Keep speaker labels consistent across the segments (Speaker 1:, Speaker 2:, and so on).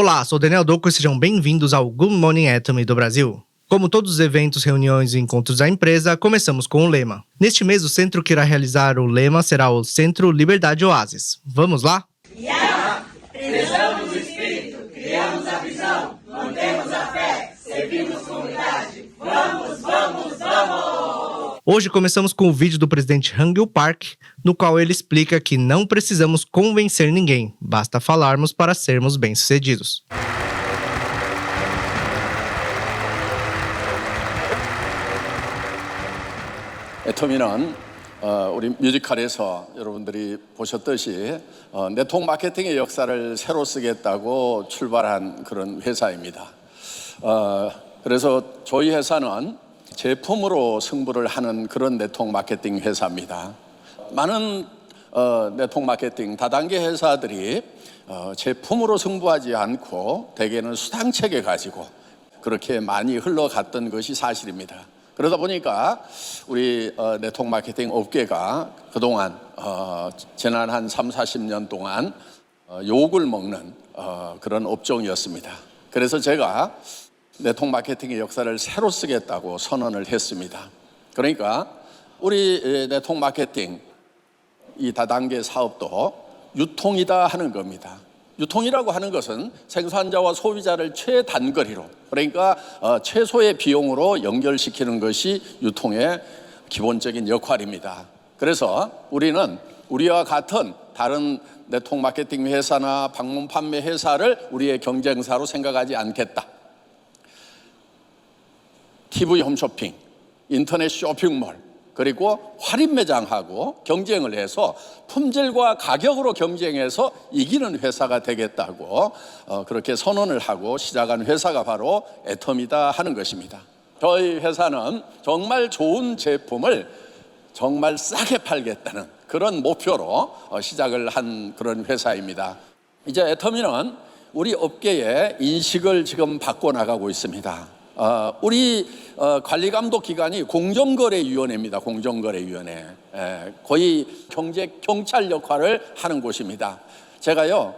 Speaker 1: Olá, sou Daniel Doco e sejam bem-vindos ao Good Morning Atomy do Brasil. Como todos os eventos, reuniões e encontros da empresa, começamos com o lema. Neste mês, o centro que irá realizar o lema será o Centro Liberdade Oásis. Vamos lá?
Speaker 2: Preservamos o espírito, criamos a visão, mantemos a fé, servimos comunidade. Vamos, vamos, vamos!
Speaker 1: Hoje começamos com o vídeo do presidente Hangil Park, no qual ele explica que não precisamos convencer ninguém, basta falarmos para sermos bem-sucedidos.
Speaker 3: 애터미는 우리 뮤지컬에서 여러분들이 보셨듯이 네트워크 마케팅의 역사를 새로 쓰겠다고 출발한 그런 회사입니다. 그래서 저희 회사는 제품으로 승부를 하는 그런 네트워크 마케팅 회사입니다. 많은 네트워크 마케팅 다단계 회사들이 제품으로 승부하지 않고 대개는 수당체계 가지고 그렇게 많이 흘러갔던 것이 사실입니다. 그러다 보니까 우리 네트워크 마케팅 업계가 그동안 지난 한 30-40년 동안 욕을 먹는 그런 업종이었습니다. 그래서 제가 네트워크 마케팅의 역사를 새로 쓰겠다고 선언을 했습니다. 그러니까 우리 네트워크 마케팅 이 다단계 사업도 유통이다 하는 겁니다. 유통이라고 하는 것은 생산자와 소비자를 최단거리로, 그러니까 최소의 비용으로 연결시키는 것이 유통의 기본적인 역할입니다. 그래서 우리는 우리와 같은 다른 네트워크 마케팅 회사나 방문 판매 회사를 우리의 경쟁사로 생각하지 않겠다. TV 홈쇼핑, 인터넷 쇼핑몰, 그리고 할인 매장하고 경쟁을 해서 품질과 가격으로 경쟁해서 이기는 회사가 되겠다고 그렇게 선언을 하고 시작한 회사가 바로 애터미다 하는 것입니다. 저희 회사는 정말 좋은 제품을 정말 싸게 팔겠다는 그런 목표로 시작을 한 그런 회사입니다. 이제 애터미는 우리 업계의 인식을 지금 바꿔나가고 있습니다. 우리 관리감독 기관이 공정거래위원회입니다. 공정거래위원회. 거의 경찰 역할을 하는 곳입니다. 제가요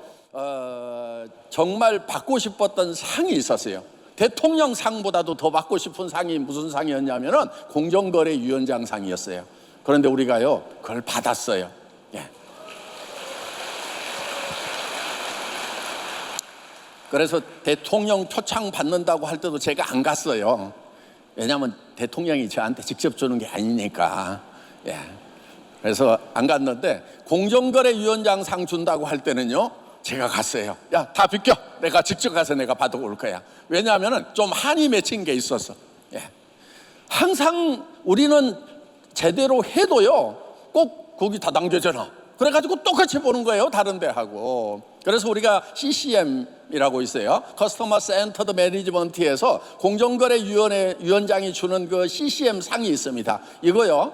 Speaker 3: 정말 받고 싶었던 상이 있었어요. 대통령 상보다도 더 받고 싶은 상이 무슨 상이었냐면은 공정거래위원장 상이었어요. 그런데 우리가요 그걸 받았어요. 그래서 대통령 표창 받는다고 할 때도 제가 안 갔어요. 왜냐하면 대통령이 저한테 직접 주는 게 아니니까. 그래서 안 갔는데 공정거래위원장 상 준다고 할 때는요 제가 갔어요. 야, 다 비켜. 내가 직접 가서 내가 받아올 거야. 왜냐하면 좀 한이 맺힌 게 있었어. 항상 우리는 제대로 해도요 꼭 거기 다 당겨져라. 그래가지고 똑같이 보는 거예요. 다른 데하고. 그래서 우리가 CCM이라고 있어요. 커스터머 센터드 매니지먼트에서 공정거래위원회 위원장이 주는 그 CCM 상이 있습니다. 이거요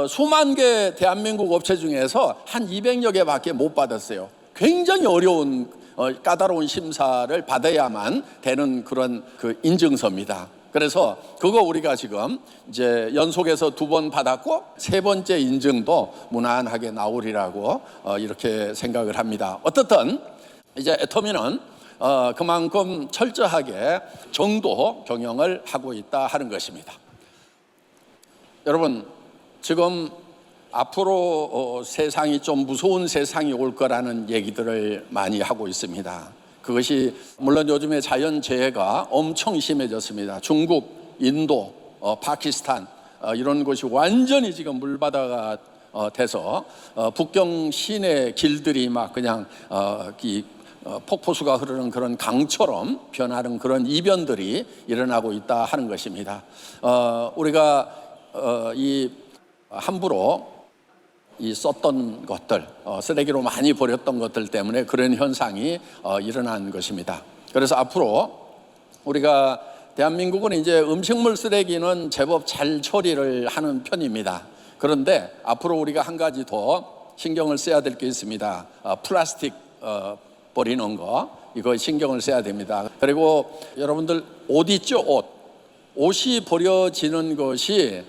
Speaker 3: 수만 개 대한민국 업체 중에서 한 200여 개밖에 못 받았어요. 굉장히 어려운 까다로운 심사를 받아야만 되는 그런 그 인증서입니다. 그래서 그거 우리가 지금 이제 연속해서 2번 받았고 3번째 인증도 무난하게 나오리라고 이렇게 생각을 합니다. 어떻든 이제 애터미는 그만큼 철저하게 정도 경영을 하고 있다 하는 것입니다. 여러분 지금 앞으로 세상이 좀 무서운 세상이 올 거라는 얘기들을 많이 하고 있습니다. 그것이 물론 요즘에 자연재해가 엄청 심해졌습니다. 중국, 인도, 파키스탄 이런 곳이 완전히 지금 물바다가 돼서 북경 시내 길들이 막 그냥 폭포수가 흐르는 그런 강처럼 변하는 그런 이변들이 일어나고 있다 하는 것입니다. 우리가 이 함부로 이 썼던 것들, 쓰레기로 많이 버렸던 것들 때문에 그런 현상이 일어난 것입니다. 그래서 앞으로 우리가 대한민국은 이제 음식물 쓰레기는 제법 잘 처리를 하는 편입니다. 그런데 앞으로 우리가 한 가지 더 신경을 써야 될 게 있습니다. 플라스틱 버리는 거, 이거 신경을 써야 됩니다. 그리고 여러분들 옷 있죠? 옷이 버려지는 것이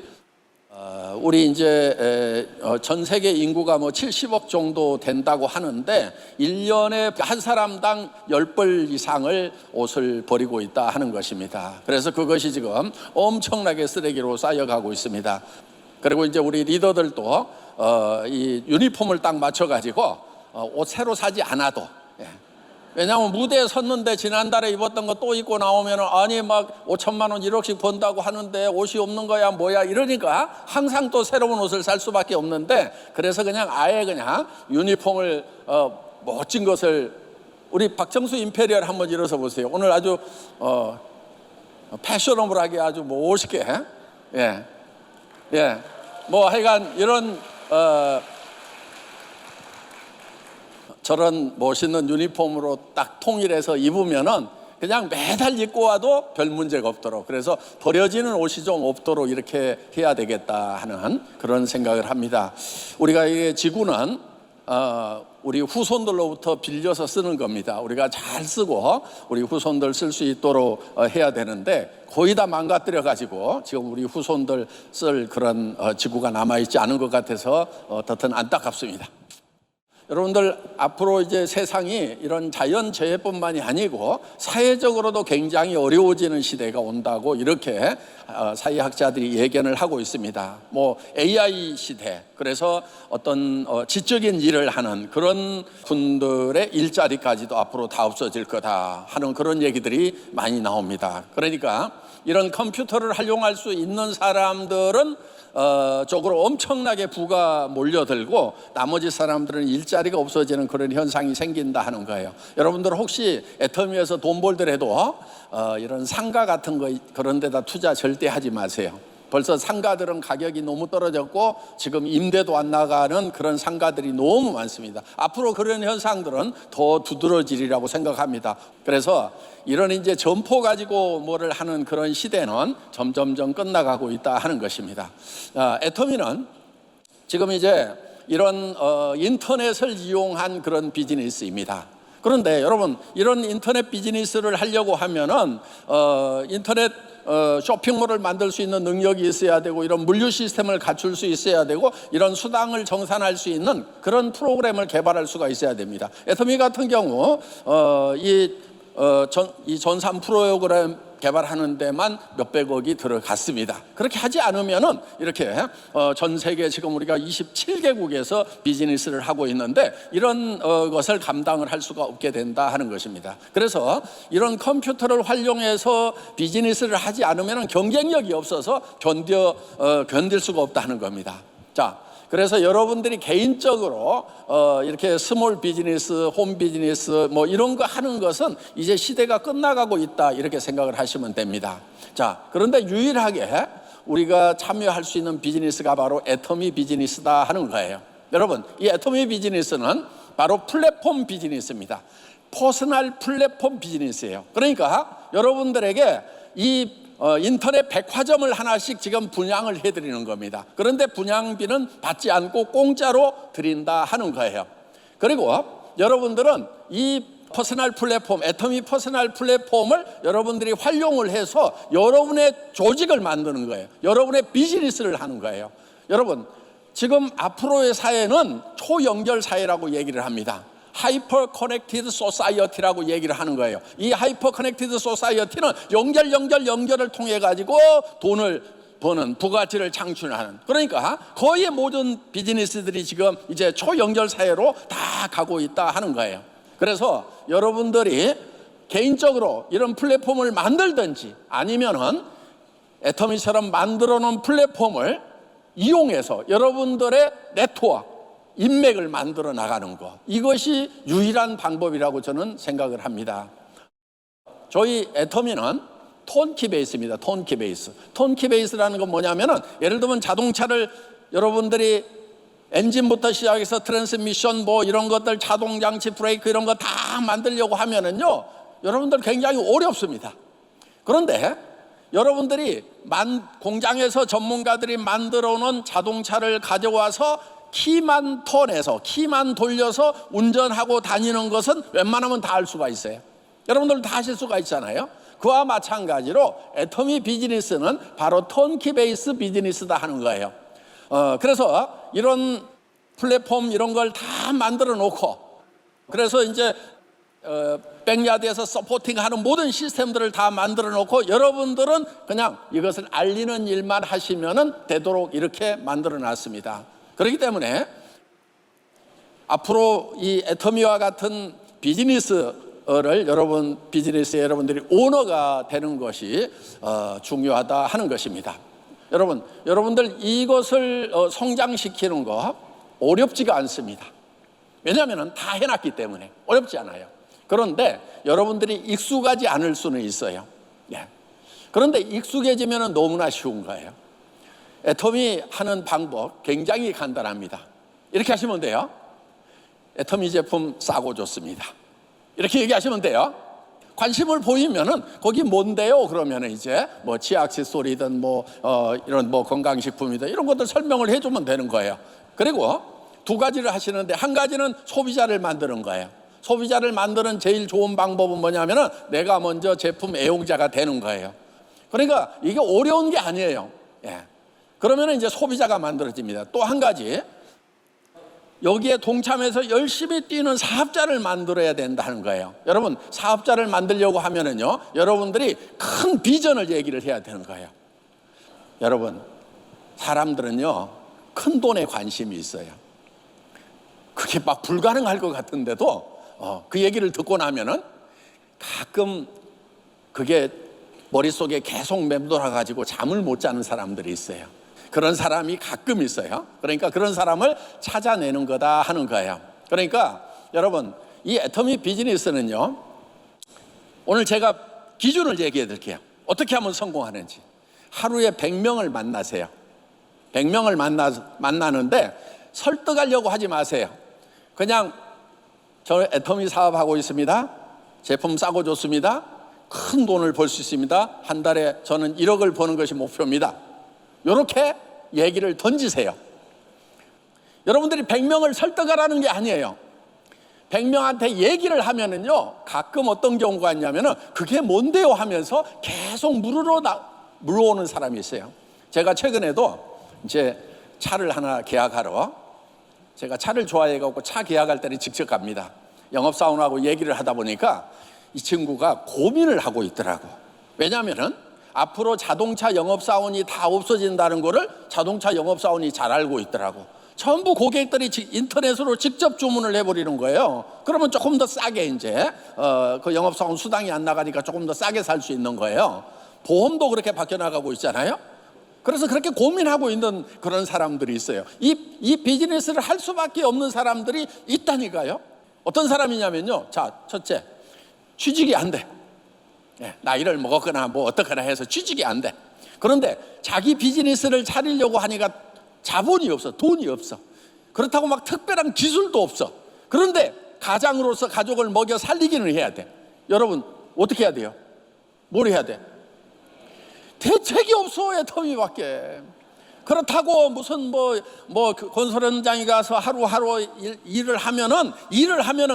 Speaker 3: 우리 이제 전 세계 인구가 뭐 70억 정도 된다고 하는데 1년에 한 사람당 10벌 이상을 옷을 버리고 있다 하는 것입니다. 그래서 그것이 지금 엄청나게 쓰레기로 쌓여가고 있습니다. 그리고 이제 우리 리더들도 이 유니폼을 딱 맞춰가지고 옷 새로 사지 않아도, 왜냐하면 무대에 섰는데 지난달에 입었던 거 또 입고 나오면 아니 막 5천만 원 1억씩 번다고 하는데 옷이 없는 거야 뭐야 이러니까 항상 또 새로운 옷을 살 수밖에 없는데, 그래서 그냥 아예 그냥 유니폼을 멋진 것을, 우리 박정수 임페리얼 한번 일어서 보세요. 오늘 아주 패셔너블하게 아주 멋있게 뭐 하여간 이런 저런 멋있는 유니폼으로 딱 통일해서 입으면은 그냥 매달 입고 와도 별 문제가 없도록, 그래서 버려지는 옷이 좀 없도록 이렇게 해야 되겠다 하는 그런 생각을 합니다. 우리가 이 지구는 우리 후손들로부터 빌려서 쓰는 겁니다. 우리가 잘 쓰고 우리 후손들 쓸 수 있도록 해야 되는데 거의 다 망가뜨려 가지고 지금 우리 후손들 쓸 그런 지구가 남아있지 않은 것 같아서 어떻든 안타깝습니다. 여러분들 앞으로 이제 세상이 이런 자연재해뿐만이 아니고 사회적으로도 굉장히 어려워지는 시대가 온다고 이렇게 사회학자들이 예견을 하고 있습니다. 뭐 AI 시대, 그래서 어떤 지적인 일을 하는 그런 분들의 일자리까지도 앞으로 다 없어질 거다 하는 그런 얘기들이 많이 나옵니다. 그러니까 이런 컴퓨터를 활용할 수 있는 사람들은 쪽으로 엄청나게 부가 몰려들고 나머지 사람들은 일자리가 없어지는 그런 현상이 생긴다 하는 거예요. 여러분들 혹시 애터미에서 돈 벌더라도 이런 상가 같은 거 그런 데다 투자 절대 하지 마세요. 벌써 상가들은 가격이 너무 떨어졌고 지금 임대도 안 나가는 그런 상가들이 너무 많습니다. 앞으로 그런 현상들은 더 두드러지리라고 생각합니다. 그래서 이런 이제 점포 가지고 뭐를 하는 그런 시대는 점점점 끝나가고 있다 하는 것입니다. 애터미는 지금 이제 이런 인터넷을 이용한 그런 비즈니스입니다. 그런데 여러분, 이런 인터넷 비즈니스를 하려고 하면은 인터넷 쇼핑몰을 만들 수 있는 능력이 있어야 되고, 이런 물류 시스템을 갖출 수 있어야 되고, 이런 수당을 정산할 수 있는 그런 프로그램을 개발할 수가 있어야 됩니다. 애터미 같은 경우 이 전산 프로그램 개발하는 데만 몇백억이 들어갔습니다. 그렇게 하지 않으면은 이렇게 전 세계 지금 우리가 27개국에서 비즈니스를 하고 있는데 이런 것을 감당을 할 수가 없게 된다 하는 것입니다. 그래서 이런 컴퓨터를 활용해서 비즈니스를 하지 않으면은 경쟁력이 없어서 견딜 수가 없다는 겁니다. 자, 그래서 여러분들이 개인적으로 이렇게 스몰 비즈니스, 홈 비즈니스 뭐 이런 거 하는 것은 이제 시대가 끝나가고 있다 이렇게 생각을 하시면 됩니다. 자, 그런데 유일하게 우리가 참여할 수 있는 비즈니스가 바로 애터미 비즈니스다 하는 거예요. 여러분, 이 애터미 비즈니스는 바로 플랫폼 비즈니스입니다. 퍼스널 플랫폼 비즈니스예요. 그러니까 여러분들에게 이 인터넷 백화점을 하나씩 지금 분양을 해드리는 겁니다. 그런데 분양비는 받지 않고 공짜로 드린다 하는 거예요. 그리고 여러분들은 이 퍼스널 플랫폼, 애터미 퍼스널 플랫폼을 여러분들이 활용을 해서 여러분의 조직을 만드는 거예요. 여러분의 비즈니스를 하는 거예요. 여러분, 지금 앞으로의 사회는 초연결 사회라고 얘기를 합니다. 하이퍼 커넥티드 소사이어티라고 얘기를 하는 거예요. 이 하이퍼 커넥티드 소사이어티는 연결을 통해 가지고 돈을 버는, 부가치를 창출하는, 그러니까 거의 모든 비즈니스들이 지금 이제 초연결 사회로 다 가고 있다 하는 거예요. 그래서 여러분들이 개인적으로 이런 플랫폼을 만들든지 아니면은 애터미처럼 만들어 놓은 플랫폼을 이용해서 여러분들의 네트워크, 인맥을 만들어 나가는 것, 이것이 유일한 방법이라고 저는 생각을 합니다. 저희 애터미는 턴키 베이스입니다. 턴키 베이스. 턴키 베이스라는 건 뭐냐면은, 예를 들면 자동차를 여러분들이 엔진부터 시작해서 트랜스미션 뭐 이런 것들, 자동 장치, 브레이크 이런 거 다 만들려고 하면은요, 여러분들 굉장히 어렵습니다. 그런데 여러분들이 공장에서 전문가들이 만들어 놓은 자동차를 가져와서 키만 턴해서, 키만 돌려서 운전하고 다니는 것은 웬만하면 다 할 수가 있어요. 여러분들 다 하실 수가 있잖아요. 그와 마찬가지로 애터미 비즈니스는 바로 턴키 베이스 비즈니스다 하는 거예요. 그래서 이런 플랫폼 이런 걸 다 만들어 놓고, 그래서 이제 백야드에서 서포팅하는 모든 시스템들을 다 만들어 놓고 여러분들은 그냥 이것을 알리는 일만 하시면은 되도록 이렇게 만들어 놨습니다. 그렇기 때문에 앞으로 이 애터미와 같은 비즈니스를 비즈니스에 여러분들이 오너가 되는 것이 중요하다 하는 것입니다. 여러분들 이것을 성장시키는 거 어렵지가 않습니다. 왜냐하면 다 해놨기 때문에 어렵지 않아요. 그런데 여러분들이 익숙하지 않을 수는 있어요. 그런데 익숙해지면 너무나 쉬운 거예요. 애터미 하는 방법 굉장히 간단합니다. 이렇게 하시면 돼요. 애터미 제품 싸고 좋습니다. 이렇게 얘기하시면 돼요. 관심을 보이면은 거기 뭔데요? 그러면은 이제 뭐 치아 액세서리든 이런 건강식품이든 이런 것들 설명을 해주면 되는 거예요. 그리고 두 가지를 하시는데, 한 가지는 소비자를 만드는 거예요. 소비자를 만드는 제일 좋은 방법은 뭐냐면은 내가 먼저 제품 애용자가 되는 거예요. 그러니까 이게 어려운 게 아니에요. 그러면은 이제 소비자가 만들어집니다. 또 한 가지, 여기에 동참해서 열심히 뛰는 사업자를 만들어야 된다는 거예요. 여러분, 사업자를 만들려고 하면은요, 여러분들이 큰 비전을 얘기를 해야 되는 거예요. 여러분, 사람들은요, 큰 돈에 관심이 있어요. 그게 막 불가능할 것 같은데도 그 얘기를 듣고 나면은 가끔 그게 머릿속에 계속 맴돌아가지고 잠을 못 자는 사람들이 있어요. 그런 사람이 가끔 있어요. 그러니까 그런 사람을 찾아내는 거다 하는 거예요. 그러니까 여러분, 이 애터미 비즈니스는요, 오늘 제가 기준을 얘기해 드릴게요. 어떻게 하면 성공하는지. 하루에 100명을 만나세요. 100명을 만나는데 설득하려고 하지 마세요. 그냥 저 애터미 사업하고 있습니다. 제품 싸고 좋습니다. 큰 돈을 벌 수 있습니다. 한 달에 저는 1억을 버는 것이 목표입니다. 이렇게 얘기를 던지세요. 여러분들이 100명을 설득하라는 게 아니에요. 100명한테 얘기를 하면은요, 가끔 어떤 경우가 있냐면은 그게 뭔데요 하면서 계속 물어오는 사람이 있어요. 제가 최근에도 이제 차를 하나 계약하러, 제가 차를 좋아해갖고 차 계약할 때는 직접 갑니다. 영업사원하고 얘기를 하다 보니까 이 친구가 고민을 하고 있더라고. 왜냐하면은 앞으로 자동차 영업사원이 다 없어진다는 거를 자동차 영업사원이 잘 알고 있더라고. 전부 고객들이 인터넷으로 직접 주문을 해버리는 거예요. 그러면 조금 더 싸게 이제 그 영업사원 수당이 안 나가니까 조금 더 싸게 살 수 있는 거예요. 보험도 그렇게 바뀌어나가고 있잖아요. 그래서 그렇게 고민하고 있는 그런 사람들이 있어요. 이 비즈니스를 할 수밖에 없는 사람들이 있다니까요. 어떤 사람이냐면요, 자, 첫째, 취직이 안 돼. 나이를 먹었거나 어떻거나 해서 취직이 안 돼. 그런데 자기 비즈니스를 차리려고 하니까 자본이 없어, 돈이 없어. 그렇다고 막 특별한 기술도 없어. 그런데 가장으로서 가족을 먹여 살리기는 해야 돼. 여러분, 어떻게 해야 돼요? 뭘 해야 돼? 대책이 없어, 애터미밖에. 그렇다고 무슨 건설 현장에 가서 하루하루 일을 하면은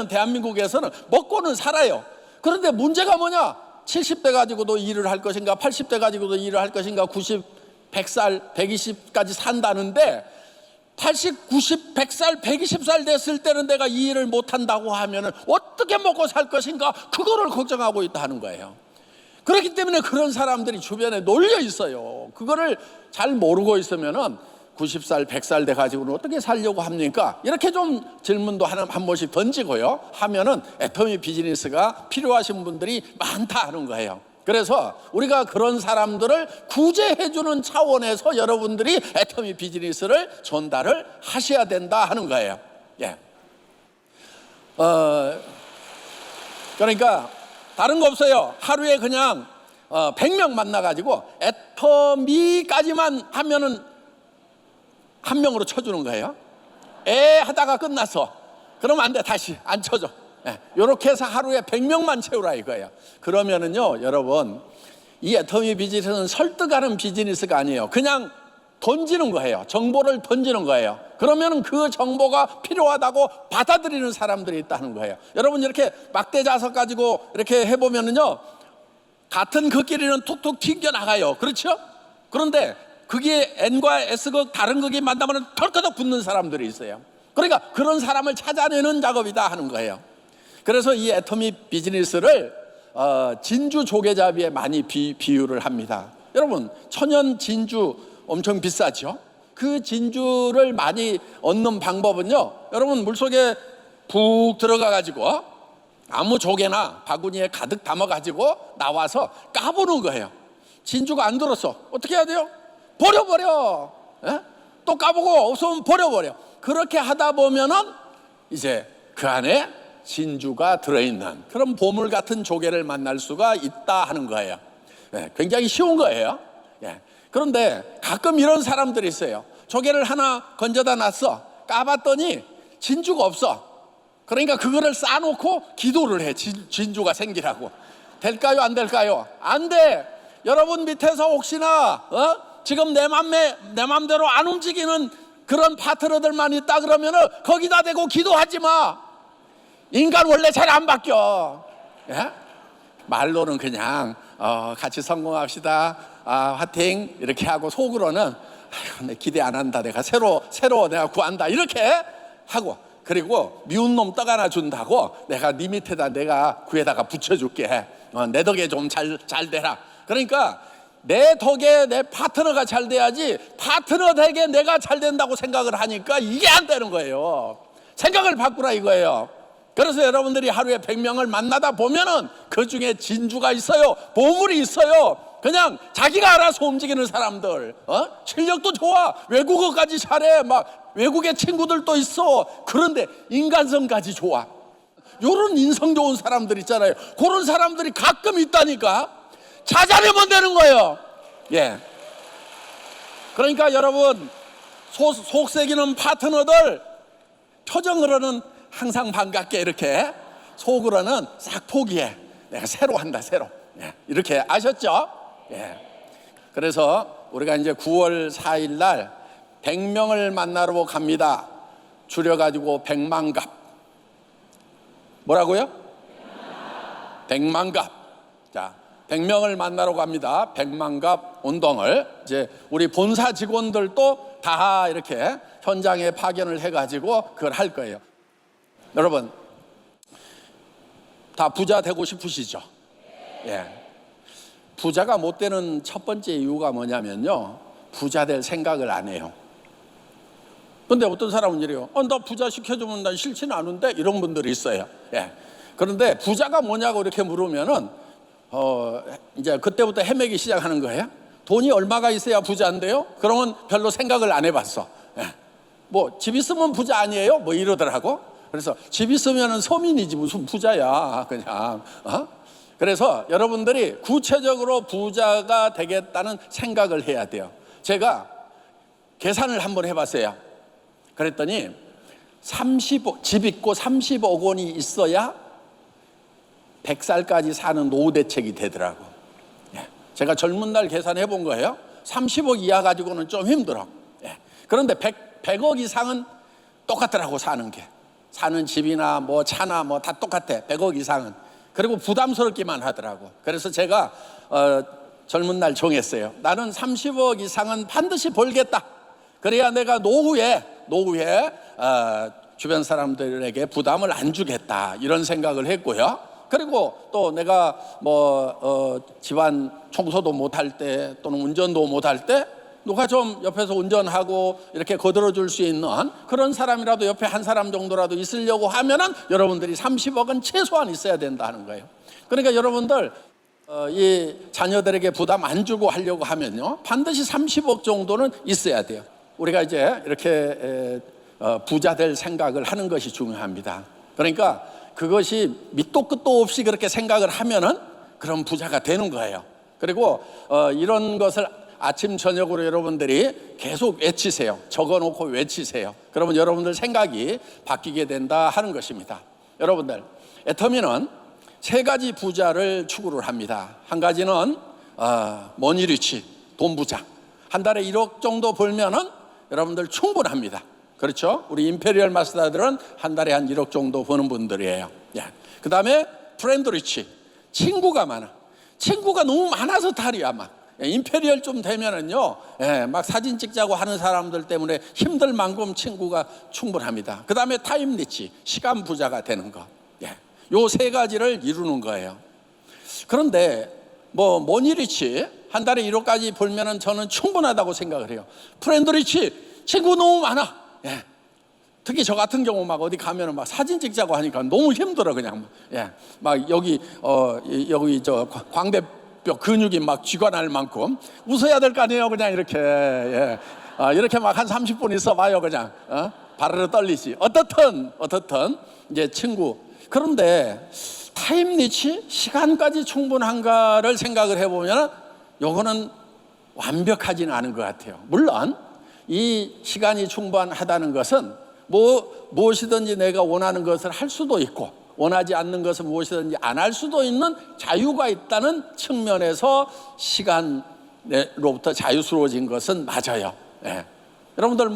Speaker 3: 대한민국에서는 먹고는 살아요. 그런데 문제가 뭐냐? 70대 가지고도 일을 할 것인가, 80대 가지고도 일을 할 것인가, 90, 100살, 120까지 산다는데 80, 90, 100살, 120살 됐을 때는 내가 이 일을 못한다고 하면은 어떻게 먹고 살 것인가, 그거를 걱정하고 있다 하는 거예요. 그렇기 때문에 그런 사람들이 주변에 놀려 있어요. 그거를 잘 모르고 있으면은 90살, 100살 돼가지고는 어떻게 살려고 합니까? 이렇게 좀 질문도 한 번씩 던지고요. 하면은 애터미 비즈니스가 필요하신 분들이 많다 하는 거예요. 그래서 우리가 그런 사람들을 구제해주는 차원에서 여러분들이 애터미 비즈니스를 전달을 하셔야 된다 하는 거예요. 그러니까 다른 거 없어요. 하루에 그냥 100명 만나가지고 애터미까지만 하면은 한 명으로 쳐주는 거예요. 하다가 끝났어. 그러면 안 돼. 다시 안 쳐줘. 이렇게 해서 하루에 100명만 채우라 이거예요. 그러면은요, 여러분, 이 애터미 비즈니스는 설득하는 비즈니스가 아니에요. 그냥 던지는 거예요. 정보를 던지는 거예요. 그러면 그 정보가 필요하다고 받아들이는 사람들이 있다는 거예요. 여러분, 이렇게 막대자석 가지고 이렇게 해보면은요, 같은 그 길이는 툭툭 튕겨 나가요. 그렇죠? 그런데 그게 N과 S극 다른 극이 만나면 덜커덕 붙는 사람들이 있어요. 그러니까 그런 사람을 찾아내는 작업이다 하는 거예요. 그래서 이 애터미 비즈니스를 진주 조개잡이에 많이 비유를 합니다. 여러분, 천연 진주 엄청 비싸죠? 그 진주를 많이 얻는 방법은요, 여러분 물속에 푹 들어가 가지고 아무 조개나 바구니에 가득 담아 가지고 나와서 까보는 거예요. 진주가 안 들었어, 어떻게 해야 돼요? 버려버려. 에? 또 까보고 없으면 버려버려. 그렇게 하다 보면은 이제 그 안에 진주가 들어있는 그런 보물 같은 조개를 만날 수가 있다 하는 거예요. 굉장히 쉬운 거예요. 그런데 가끔 이런 사람들이 있어요. 조개를 하나 건져다 놨어. 까봤더니 진주가 없어. 그러니까 그거를 싸놓고 기도를 해. 진주가 생기라고. 될까요? 안 될까요? 안 돼. 여러분 밑에서 혹시나 지금 내 맘대로 안 움직이는 그런 파트너들만 있다 그러면은 거기다 대고 기도하지 마. 인간 원래 잘 안 바뀌어. 말로는 그냥 같이 성공합시다, 화이팅 이렇게 하고, 속으로는 아유, 내 기대 안 한다, 내가 새로 내가 구한다 이렇게 하고, 그리고 미운 놈 떡 하나 준다고 내가 네 밑에다 내가 구에다가 붙여줄게. 내 덕에 좀 잘 되라. 그러니까 내 덕에 내 파트너가 잘 돼야지, 파트너 덕에 내가 잘 된다고 생각을 하니까 이게 안 되는 거예요. 생각을 바꾸라 이거예요. 그래서 여러분들이 하루에 100명을 만나다 보면은 그 중에 진주가 있어요, 보물이 있어요. 그냥 자기가 알아서 움직이는 사람들, 실력도 좋아, 외국어까지 잘해, 막 외국에 친구들도 있어. 그런데 인간성까지 좋아. 요런 인성 좋은 사람들 있잖아요. 그런 사람들이 가끔 있다니까. 찾아내면 되는 거예요. 그러니까 여러분, 속색이는 파트너들 표정으로는 항상 반갑게 이렇게, 속으로는 싹 포기해. 내가 새로 한다, 새로. 이렇게 아셨죠? 그래서 우리가 이제 9월 4일 날 100명을 만나러 갑니다. 줄여가지고 100만갑. 뭐라고요? 100만갑. 자, 100명을 만나러 갑니다. 100만갑 운동을 이제 우리 본사 직원들도 다 이렇게 현장에 파견을 해가지고 그걸 할 거예요. 여러분, 다 부자 되고 싶으시죠? 부자가 못 되는 첫 번째 이유가 뭐냐면요, 부자 될 생각을 안 해요. 근데 어떤 사람은 이래요. 나 부자 시켜주면 난 싫지는 않은데, 이런 분들이 있어요. 그런데 부자가 뭐냐고 이렇게 물으면은 이제 그때부터 헤매기 시작하는 거예요. 돈이 얼마가 있어야 부자인데요? 그러면 별로 생각을 안 해봤어. 뭐 집 있으면 부자 아니에요? 뭐 이러더라고. 그래서 집 있으면 서민이지 무슨 부자야 그냥. 그래서 여러분들이 구체적으로 부자가 되겠다는 생각을 해야 돼요. 제가 계산을 한번 해봤어요. 그랬더니 집 있고 30억 원이 있어야 100살까지 사는 노후 대책이 되더라고. 제가 젊은 날 계산해 본 거예요. 30억 이하 가지고는 좀 힘들어. 그런데 100억 이상은 똑같더라고. 사는 집이나 뭐 차나 뭐 다 똑같아. 100억 이상은. 그리고 부담스럽기만 하더라고. 그래서 제가 젊은 날 정했어요. 나는 30억 이상은 반드시 벌겠다. 그래야 내가 노후에 주변 사람들에게 부담을 안 주겠다, 이런 생각을 했고요. 그리고 또 내가 집안 청소도 못할 때, 또는 운전도 못할 때 누가 좀 옆에서 운전하고 이렇게 거들어 줄 수 있는 그런 사람이라도 옆에 한 사람 정도라도 있으려고 하면은 여러분들이 30억은 최소한 있어야 된다는 거예요. 그러니까 여러분들 이 자녀들에게 부담 안 주고 하려고 하면요, 반드시 30억 정도는 있어야 돼요. 우리가 이제 이렇게 부자 될 생각을 하는 것이 중요합니다. 그러니까 그것이 밑도 끝도 없이 그렇게 생각을 하면은 그런 부자가 되는 거예요. 그리고 이런 것을 아침 저녁으로 여러분들이 계속 외치세요. 적어놓고 외치세요. 그러면 여러분들 생각이 바뀌게 된다 하는 것입니다. 여러분들, 애터미는 3가지 부자를 추구를 합니다. 한 가지는 머니리치, 돈 부자. 한 달에 1억 정도 벌면은 여러분들 충분합니다. 그렇죠? 우리 임페리얼 마스터들은 한 달에 한 1억 정도 버는 분들이에요. 그 다음에 프렌드리치, 친구가 많아. 친구가 너무 많아서 탈이야. 막 임페리얼 좀 되면은요, 막 사진 찍자고 하는 사람들 때문에 힘들 만큼 친구가 충분합니다. 그 다음에 타임 리치, 시간 부자가 되는 것. 요 세 가지를 이루는 거예요. 그런데 머니 리치, 한 달에 1억까지 벌면은 저는 충분하다고 생각을 해요. 프렌드 리치, 친구 너무 많아. 특히 저 같은 경우 막 어디 가면은 막 사진 찍자고 하니까 너무 힘들어 그냥. 막 여기 저 광대뼈 근육이 막 쥐가 날 만큼 웃어야 될 거 아니에요. 그냥 이렇게 이렇게 막 한 30분 있어 봐요. 그냥 바르르 떨리지. 어떻든 이제 친구. 그런데 타임 리치, 시간까지 충분한가를 생각을 해보면 요거는 완벽하지는 않은 것 같아요. 물론 이 시간이 충분하다는 것은 무엇이든지 내가 원하는 것을 할 수도 있고 원하지 않는 것을 무엇이든지 안 할 수도 있는 자유가 있다는 측면에서 시간으로부터 자유스러워진 것은 맞아요. 여러분들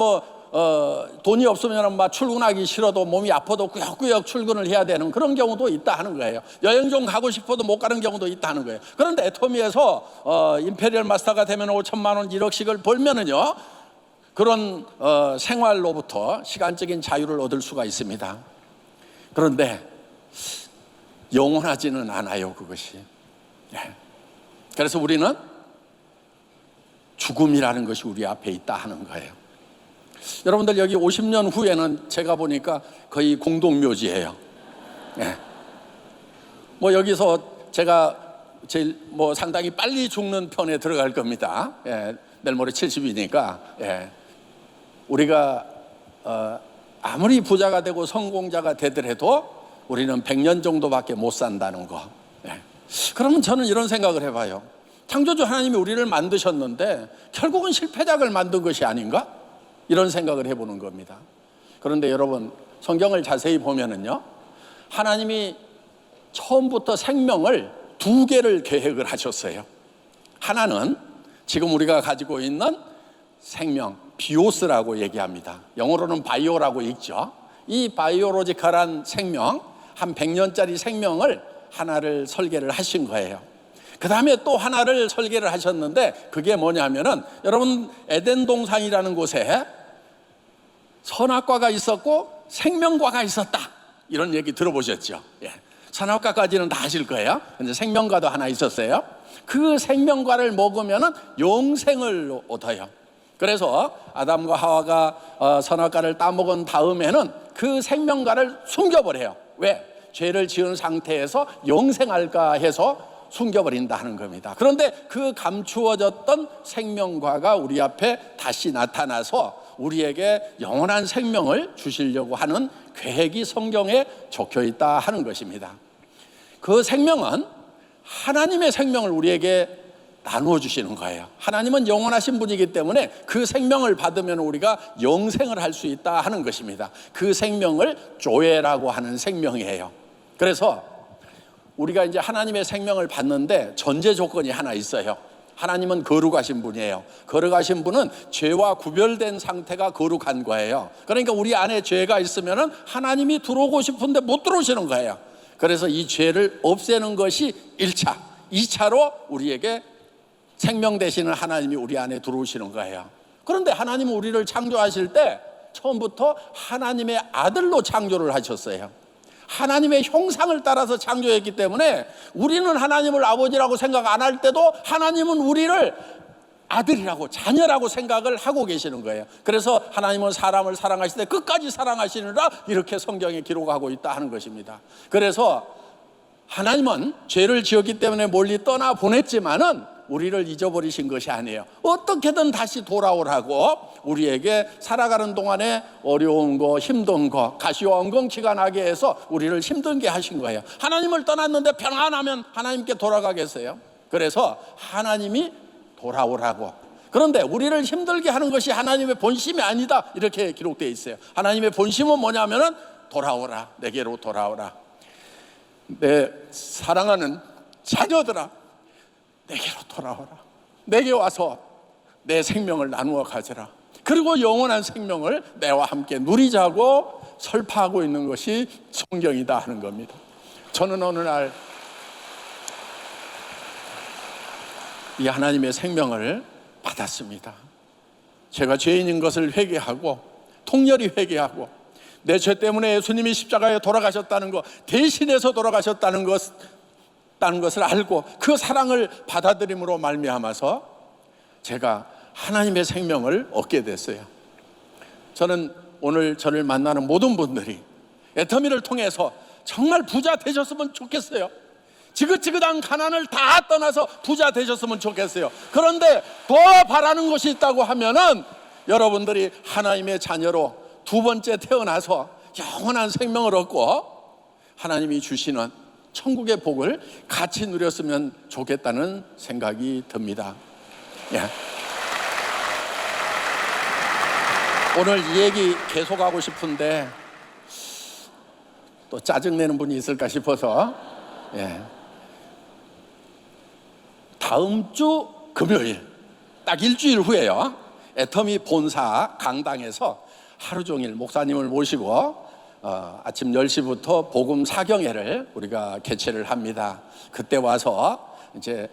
Speaker 3: 돈이 없으면 막 출근하기 싫어도 몸이 아파도 꾸역꾸역 출근을 해야 되는 그런 경우도 있다 하는 거예요. 여행 좀 가고 싶어도 못 가는 경우도 있다 하는 거예요. 그런데 애토미에서 임페리얼 마스터가 되면 5천만 원 1억씩을 벌면은요, 그런 생활로부터 시간적인 자유를 얻을 수가 있습니다. 그런데 영원하지는 않아요, 그것이. 그래서 우리는 죽음이라는 것이 우리 앞에 있다 하는 거예요. 여러분들 여기 50년 후에는 제가 보니까 거의 공동묘지예요. 여기서 제가 제일 상당히 빨리 죽는 편에 들어갈 겁니다. 내일 모레 70이니까. 우리가 아무리 부자가 되고 성공자가 되더라도 우리는 100년 정도밖에 못 산다는 거. 그러면 저는 이런 생각을 해봐요. 창조주 하나님이 우리를 만드셨는데 결국은 실패작을 만든 것이 아닌가? 이런 생각을 해보는 겁니다. 그런데 여러분, 성경을 자세히 보면은요, 하나님이 처음부터 생명을 2개를 계획을 하셨어요. 하나는 지금 우리가 가지고 있는 생명, 비오스라고 얘기합니다. 영어로는 바이오라고 읽죠. 이 바이오로지컬한 생명, 한 100년짜리 생명을 하나를 설계를 하신 거예요. 그 다음에 또 하나를 설계를 하셨는데 그게 뭐냐면은, 여러분 에덴 동산이라는 곳에 선악과가 있었고 생명과가 있었다, 이런 얘기 들어보셨죠? 선악과까지는 다 아실 거예요. 근데 생명과도 하나 있었어요. 그 생명과를 먹으면은 영생을 얻어요. 그래서 아담과 하와가 선악과를 따먹은 다음에는 그 생명과를 숨겨버려요. 왜? 죄를 지은 상태에서 영생할까 해서 숨겨버린다 하는 겁니다. 그런데 그 감추어졌던 생명과가 우리 앞에 다시 나타나서 우리에게 영원한 생명을 주시려고 하는 계획이 성경에 적혀 있다 하는 것입니다. 그 생명은 하나님의 생명을 우리에게 나누어 주시는 거예요. 하나님은 영원하신 분이기 때문에 그 생명을 받으면 우리가 영생을 할 수 있다 하는 것입니다. 그 생명을 조에라고 하는 생명이에요. 그래서 우리가 이제 하나님의 생명을 받는데 전제 조건이 하나 있어요. 하나님은 거룩하신 분이에요. 거룩하신 분은 죄와 구별된 상태가 거룩한 거예요. 그러니까 우리 안에 죄가 있으면 하나님이 들어오고 싶은데 못 들어오시는 거예요. 그래서 이 죄를 없애는 것이 1차, 2차로 우리에게 생명 되시는 하나님이 우리 안에 들어오시는 거예요. 그런데 하나님은 우리를 창조하실 때 처음부터 하나님의 아들로 창조를 하셨어요. 하나님의 형상을 따라서 창조했기 때문에 우리는 하나님을 아버지라고 생각 안 할 때도 하나님은 우리를 아들이라고, 자녀라고 생각을 하고 계시는 거예요. 그래서 하나님은 사람을 사랑하실 때 끝까지 사랑하시느라 이렇게 성경에 기록하고 있다 하는 것입니다. 그래서 하나님은 죄를 지었기 때문에 멀리 떠나 보냈지만은 우리를 잊어버리신 것이 아니에요. 어떻게든 다시 돌아오라고 우리에게 살아가는 동안에 어려운 거, 힘든 거, 가시와 엉겅퀴가 나게 해서 우리를 힘들게 하신 거예요. 하나님을 떠났는데 평안하면 하나님께 돌아가겠어요? 그래서 하나님이 돌아오라고. 그런데 우리를 힘들게 하는 것이 하나님의 본심이 아니다, 이렇게 기록되어 있어요. 하나님의 본심은 뭐냐면은 돌아오라, 내게로 돌아오라. 내 사랑하는 자녀들아, 내게로 돌아오라. 내게 와서 내 생명을 나누어 가져라. 그리고 영원한 생명을 내와 함께 누리자고 설파하고 있는 것이 성경이다 하는 겁니다. 저는 어느 날 이 하나님의 생명을 받았습니다. 제가 죄인인 것을 회개하고 통렬히 회개하고 내 죄 때문에 예수님이 십자가에 돌아가셨다는 것, 대신해서 돌아가셨다는 것을 알고 그 사랑을 받아들임으로 말미암아서 제가 하나님의 생명을 얻게 됐어요. 저는 오늘 저를 만나는 모든 분들이 애터미를 통해서 정말 부자 되셨으면 좋겠어요. 지긋지긋한 가난을 다 떠나서 부자 되셨으면 좋겠어요. 그런데 더 바라는 것이 있다고 하면은 여러분들이 하나님의 자녀로 두 번째 태어나서 영원한 생명을 얻고 하나님이 주시는 천국의 복을 같이 누렸으면 좋겠다는 생각이 듭니다. 예. 오늘 이 얘기 계속하고 싶은데 또 짜증내는 분이 있을까 싶어서 다음 주 금요일 딱 일주일 후에요, 애터미 본사 강당에서 하루 종일 목사님을 모시고 아침 10시부터 복음 사경회를 우리가 개최를 합니다. 그때 와서 이제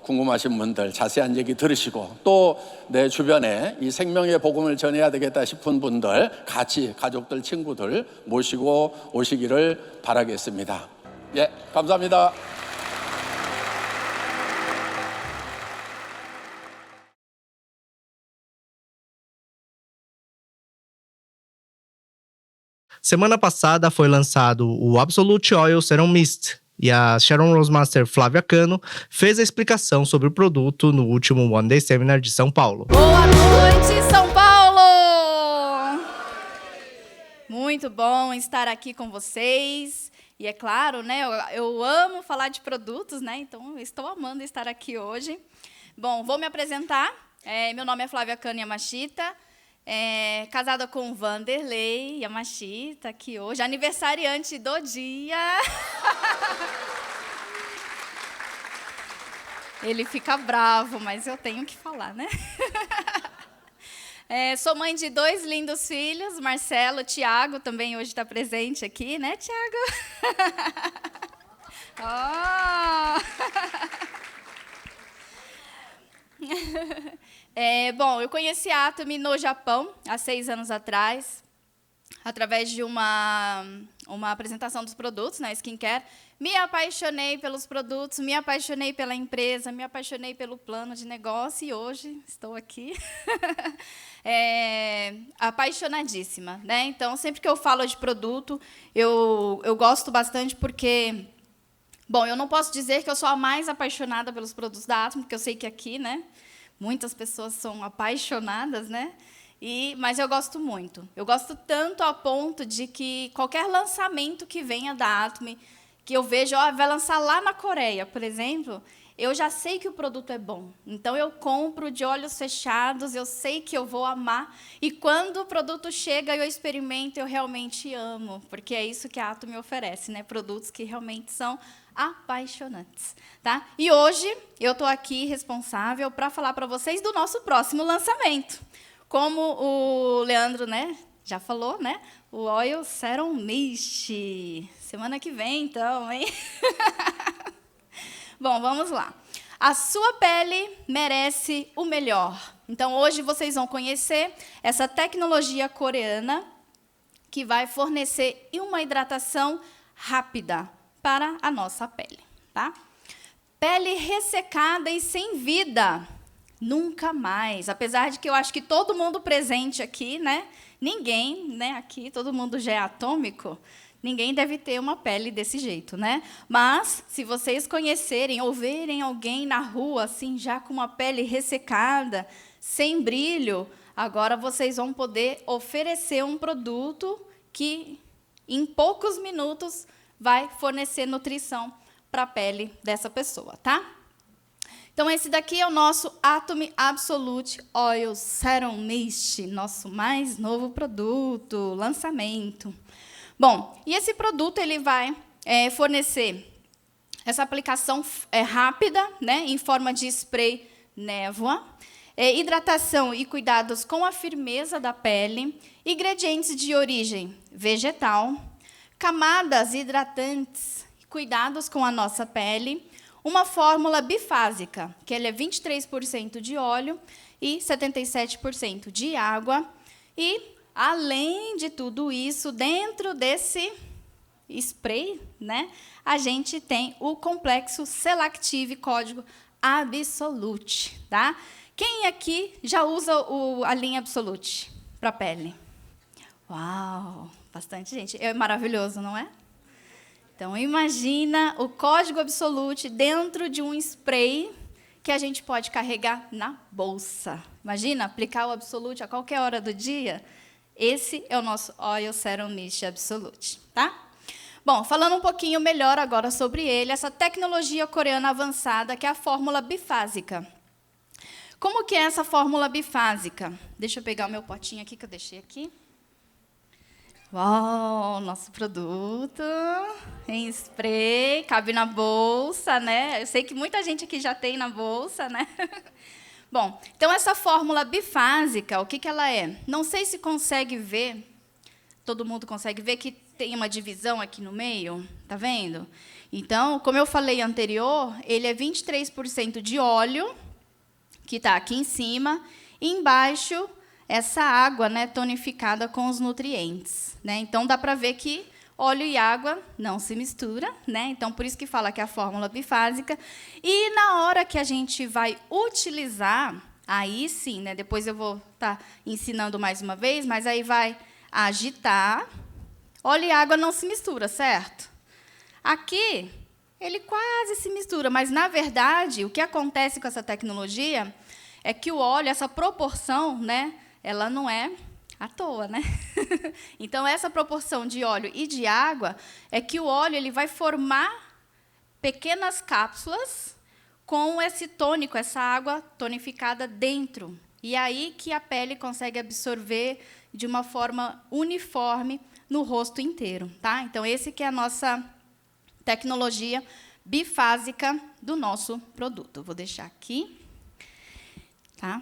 Speaker 3: 궁금하신 분들 자세한 얘기 들으시고 또 내 주변에 이 생명의 복음을 전해야 되겠다 싶은 분들 같이 가족들, 친구들 모시고 오시기를 바라겠습니다. 예, 감사합니다.
Speaker 1: Semana passada foi lançado o Absolute Oil Serum Mist e a Sharon Rose Master Flávia Cano fez a explicação sobre o produto no último One Day Seminar de São Paulo.
Speaker 4: Boa noite, São Paulo! Muito bom estar aqui com vocês. E é claro, né, eu amo falar de produtos, né, então estou amando estar aqui hoje. Bom, vou me apresentar. Meu nome é Flávia Cano Yamashita. Casada com Vanderlei Yamashita, aqui hoje, aniversariante do dia. Ele fica bravo, mas eu tenho que falar, né? Sou mãe de 2 lindos filhos, Marcelo, Tiago, também hoje está presente aqui, né, Tiago? Bom, eu conheci a Atomy no Japão, há 6 anos atrás, através de uma apresentação dos produtos na Skincare. Me apaixonei pelos produtos, me apaixonei pela empresa, me apaixonei pelo plano de negócio e hoje estou aqui apaixonadíssima, né? Então, sempre que eu falo de produto, eu gosto bastante porque... Bom, eu não posso dizer que eu sou a mais apaixonada pelos produtos da Atomy, porque eu sei que aqui, né, muitas pessoas são apaixonadas, né? Mas eu gosto muito. Eu gosto tanto a ponto de que qualquer lançamento que venha da Atomy, que eu vejo, vai lançar lá na Coreia, por exemplo, eu já sei que o produto é bom. Então, eu compro de olhos fechados, eu sei que eu vou amar. E quando o produto chega e eu experimento, eu realmente amo, porque é isso que a Atomy oferece, né? Produtos que realmente são apaixonantes, tá? E hoje eu estou aqui responsável para falar para vocês do nosso próximo lançamento. Como o Leandro, né, já falou, né? O Oil Serum Mist. Semana que vem, então, hein? Bom, vamos lá. A sua pele merece o melhor. Então, hoje vocês vão conhecer essa tecnologia coreana que vai fornecer uma hidratação rápida para a nossa pele, tá? Pele ressecada e sem vida, nunca mais. Apesar de que eu acho que todo mundo presente aqui, né? Ninguém, né? Aqui todo mundo já é atômico. Ninguém deve ter uma pele desse jeito, né? Mas se vocês conhecerem ou verem alguém na rua assim já com uma pele ressecada, sem brilho, agora vocês vão poder oferecer um produto que em poucos minutos vai fornecer nutrição para a pele dessa pessoa, tá? Então, esse daqui é o nosso Atomy Absolute Oil Serum Mist, nosso mais novo produto, lançamento. Bom, e esse produto ele vai fornecer essa aplicação rápida, né, em forma de spray névoa, hidratação e cuidados com a firmeza da pele, ingredientes de origem vegetal, camadas hidratantes, cuidados com a nossa pele, uma fórmula bifásica, que ela é 23% de óleo e 77% de água. E, além de tudo isso, dentro desse spray, né, a gente tem o complexo Selactive Código Absolute. Tá? Quem aqui já usa a linha Absolute para a pele? Uau, bastante gente. É maravilhoso, não é? Então, imagina o código Absolute dentro de um spray que a gente pode carregar na bolsa. Imagina aplicar o Absolute a qualquer hora do dia? Esse é o nosso Oil Serum Mist Absolute. Tá? Bom, falando um pouquinho melhor agora sobre ele, essa tecnologia coreana avançada, que é a fórmula bifásica. Como que é essa fórmula bifásica? Deixa eu pegar o meu potinho aqui, que eu deixei aqui. Uau, nosso produto em spray, cabe na bolsa, né? Eu sei que muita gente aqui já tem na bolsa, né? Bom, então essa fórmula bifásica, o que ela é? Não sei se consegue ver, todo mundo consegue ver que tem uma divisão aqui no meio, tá vendo? Então, como eu falei anterior, ele é 23% de óleo, que está aqui em cima, e embaixo essa água, né, tonificada com os nutrientes, né? Então dá para ver que óleo e água não se misturam, né? Então por isso que fala que é a fórmula bifásica. E na hora que a gente vai utilizar, aí sim, né? Depois eu vou estar ensinando mais uma vez, mas aí vai agitar. Óleo e água não se mistura, certo? Aqui ele quase se mistura, mas na verdade o que acontece com essa tecnologia é que o óleo, essa proporção, né? Ela não é à toa, né? Então, essa proporção de óleo e de água é que o óleo ele vai formar pequenas cápsulas com esse tônico, essa água tonificada dentro. E aí que a pele consegue absorver de uma forma uniforme no rosto inteiro. Tá? Então, esse que é a nossa tecnologia bifásica do nosso produto. Vou deixar aqui. Tá?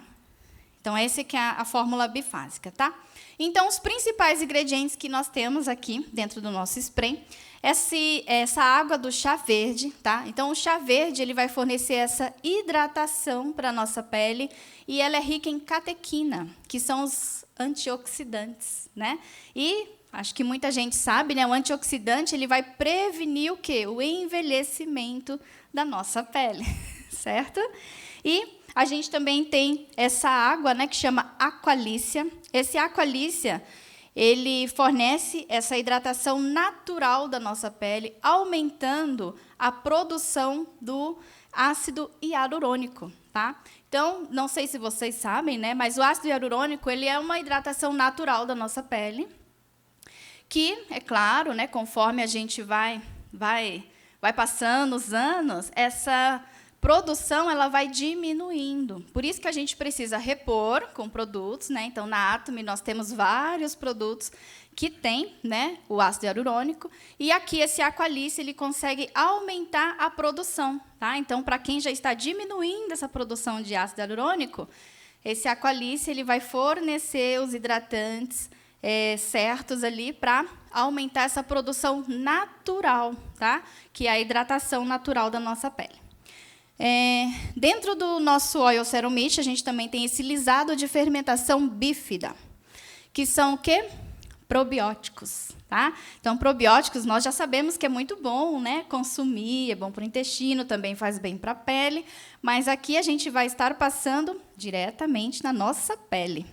Speaker 4: Então, essa que é a fórmula bifásica, tá? Então, os principais ingredientes que nós temos aqui dentro do nosso spray, essa água do chá verde, tá? Então, o chá verde ele vai fornecer essa hidratação para a nossa pele e ela é rica em catequina, que são os antioxidantes, né? E acho que muita gente sabe, né? O antioxidante ele vai prevenir o quê? O envelhecimento da nossa pele, certo? E a gente também tem essa água, né, que chama Aqualícia. Esse Aqualícia, ele fornece essa hidratação natural da nossa pele, aumentando a produção do ácido hialurônico, tá? Então, não sei se vocês sabem, né, mas o ácido hialurônico, ele é uma hidratação natural da nossa pele, que, é claro, né, conforme a gente vai passando os anos, essa produção ela vai diminuindo. Por isso que a gente precisa repor com produtos, né? Então, na Atomy, nós temos vários produtos que têm, né, o ácido hialurônico. E aqui, esse Aqualícia, ele consegue aumentar a produção. Tá? Então, para quem já está diminuindo essa produção de ácido hialurônico, esse Aqualícia ele vai fornecer os hidratantes certos ali para aumentar essa produção natural, tá? Que é a hidratação natural da nossa pele. Dentro do nosso Oil Serum Mist, a gente também tem esse lisado de fermentação bífida, que são o quê? Probióticos. Tá? Então, probióticos, nós já sabemos que é muito bom, né, consumir, é bom para o intestino, também faz bem para a pele, mas aqui a gente vai estar passando diretamente na nossa pele.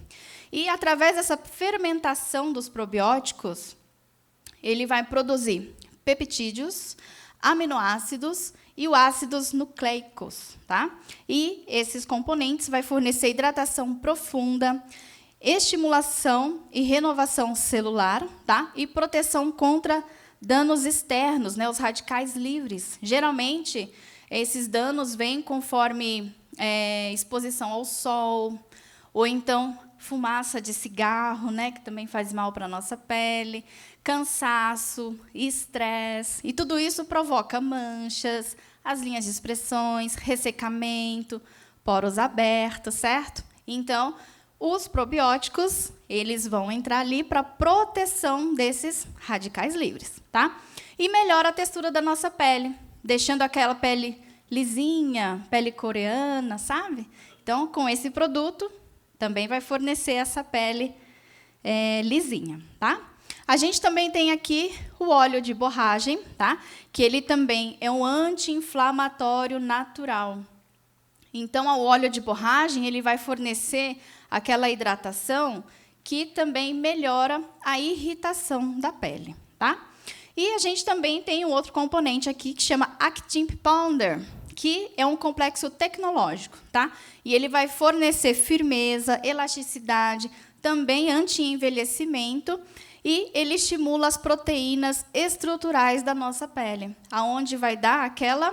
Speaker 4: E, através dessa fermentação dos probióticos, ele vai produzir peptídeos, aminoácidos e os ácidos nucleicos, tá? E esses componentes vai fornecer hidratação profunda, estimulação e renovação celular, tá? E proteção contra danos externos, né? Os radicais livres. Geralmente, esses danos vêm conforme exposição ao sol, ou então fumaça de cigarro, né? Que também faz mal para a nossa pele, cansaço, estresse, e tudo isso provoca manchas, as linhas de expressões, ressecamento, poros abertos, certo? Então, os probióticos, eles vão entrar ali para proteção desses radicais livres, tá? E melhora a textura da nossa pele, deixando aquela pele lisinha, pele coreana, sabe? Então, com esse produto, também vai fornecer essa pele lisinha, tá? A gente também tem aqui o óleo de borragem, tá? Que ele também é um anti-inflamatório natural. Então, o óleo de borragem ele vai fornecer aquela hidratação que também melhora a irritação da pele, tá? E a gente também tem um outro componente aqui que chama Actin Pounder, que é um complexo tecnológico, tá? E ele vai fornecer firmeza, elasticidade, também anti-envelhecimento, e ele estimula as proteínas estruturais da nossa pele, aonde vai dar aquela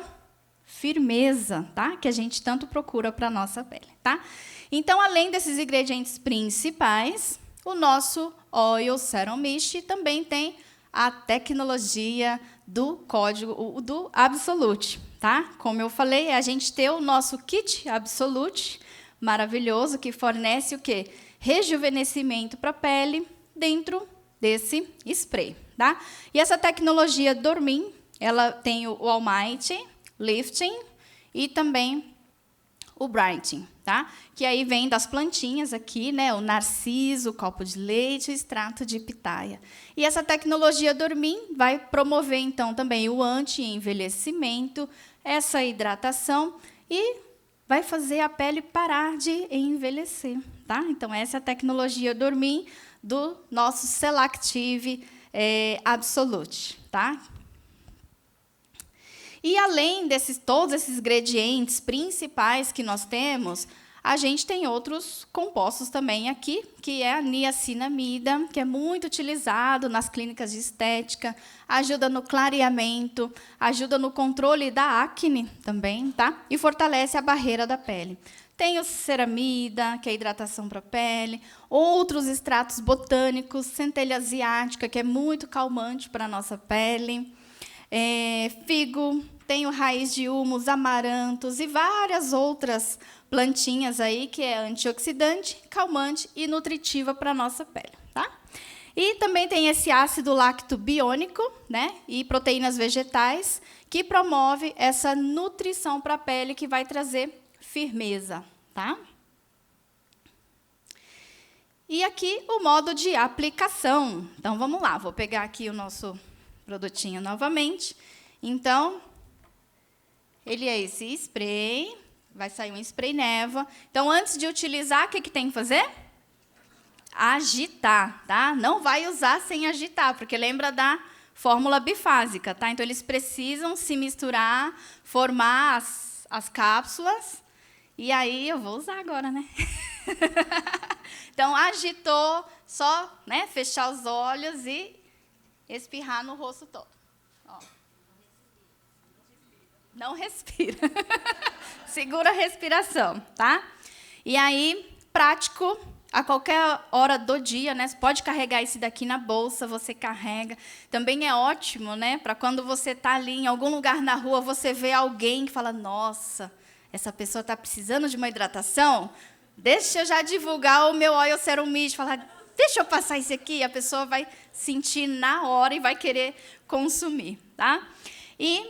Speaker 4: firmeza, tá? Que a gente tanto procura para a nossa pele, tá? Então, além desses ingredientes principais, o nosso Oil Serum Mist também tem a tecnologia do código do Absolute, tá? Como eu falei, a gente tem o nosso kit Absolute, maravilhoso, que fornece o quê? Rejuvenescimento para a pele dentro desse spray, tá? E essa tecnologia Dormin, ela tem o All Might, Lifting e também o Brighting, tá? Que aí vem das plantinhas aqui, né? O narciso, o copo de leite, o extrato de pitaia. E essa tecnologia Dormin vai promover, então, também o anti-envelhecimento, essa hidratação e vai fazer a pele parar de envelhecer, tá? Então, essa é a tecnologia Dormin do nosso Selactive Absolute, tá? E além desses todos esses ingredientes principais que nós temos, a gente tem outros compostos também aqui, que é a niacinamida, que é muito utilizado nas clínicas de estética, ajuda no clareamento, ajuda no controle da acne também, tá? E fortalece a barreira da pele. Tem o ceramida, que é hidratação para a pele, outros extratos botânicos, centelha asiática, que é muito calmante para a nossa pele, figo, tem o raiz de humus, amarantos e várias outras plantinhas aí que é antioxidante, calmante e nutritiva para a nossa pele, tá? E também tem esse ácido lácteo biônico, né? E proteínas vegetais que promove essa nutrição para a pele que vai trazer firmeza, tá? E aqui o modo de aplicação. Então vamos lá, vou pegar aqui o nosso produtinho novamente. Então, ele é esse spray, vai sair um spray névoa. Então, antes de utilizar, o que tem que fazer? Agitar, tá? Não vai usar sem agitar, porque lembra da fórmula bifásica, tá? Então, eles precisam se misturar, formar as cápsulas, e aí eu vou usar agora, né? Então, agitou, só, né, fechar os olhos e espirrar no rosto todo. Ó. Não respira. Segura a respiração, tá? E aí, prático, a qualquer hora do dia, né? Você pode carregar esse daqui na bolsa, você carrega. Também é ótimo, né? Para quando você está ali em algum lugar na rua, você vê alguém que fala, nossa, essa pessoa está precisando de uma hidratação? Deixa eu já divulgar o meu Oil Serum Mist, falar, deixa eu passar isso aqui, a pessoa vai sentir na hora e vai querer consumir, tá? E